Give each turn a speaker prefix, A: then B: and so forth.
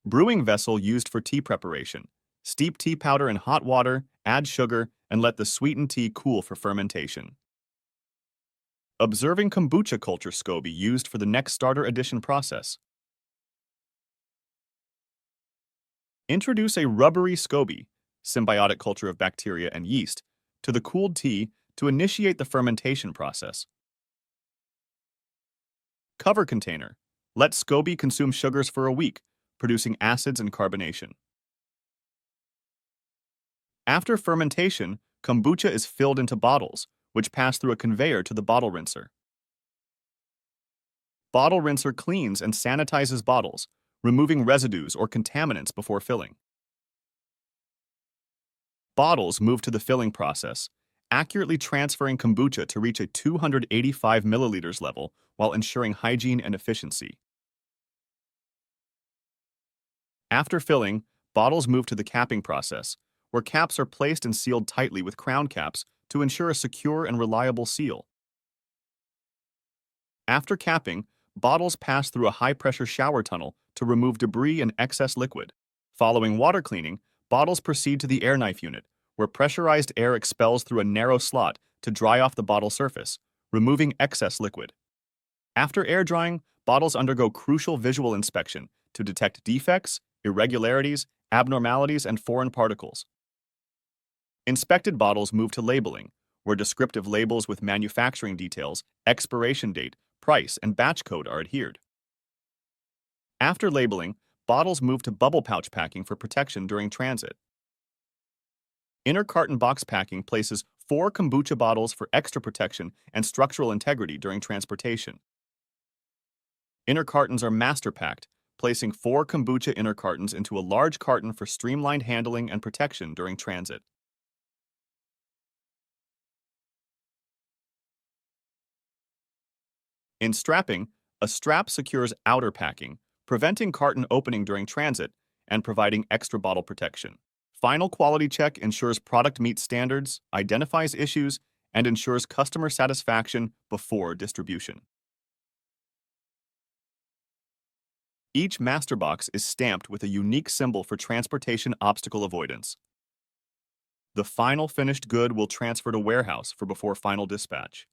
A: Brewing vessel used for tea preparation. Steep tea powder in hot water, add sugar, and let the sweetened tea cool for fermentation. Observing kombucha culture SCOBY used for the next starter addition process. Introduce a rubbery SCOBY, symbiotic culture of bacteria and yeast, to the cooled tea to initiate the fermentation process. Cover container. Let SCOBY consume sugars for a week, producing acids and carbonation. After fermentation, kombucha is filled into bottles, which pass through a conveyor to the bottle rinser. Bottle rinser cleans and sanitizes bottles, removing residues or contaminants before filling. Bottles move to the filling process, accurately transferring kombucha to reach a 285 milliliters level while ensuring hygiene and efficiency. After filling, bottles move to the capping process, where caps are placed and sealed tightly with crown caps to ensure a secure and reliable seal. After capping, bottles pass through a high-pressure shower tunnel to remove debris and excess liquid. Following water cleaning, bottles proceed to the air knife unit, where pressurized air expels through a narrow slot to dry off the bottle surface, removing excess liquid. After air drying, bottles undergo crucial visual inspection to detect defects, irregularities, abnormalities, and foreign particles. Inspected bottles move to labeling, where descriptive labels with manufacturing details, expiration date, price, and batch code are adhered. After labeling, bottles move to bubble pouch packing for protection during transit. Inner carton box packing places 4 kombucha bottles for extra protection and structural integrity during transportation. Inner cartons are master packed, placing 4 kombucha inner cartons into a large carton for streamlined handling and protection during transit. In strapping, a strap secures outer packing, preventing carton opening during transit and providing extra bottle protection. Final quality check ensures product meets standards, identifies issues, and ensures customer satisfaction before distribution. Each master box is stamped with a unique symbol for transportation obstacle avoidance. The final finished good will transfer to warehouse for before final dispatch.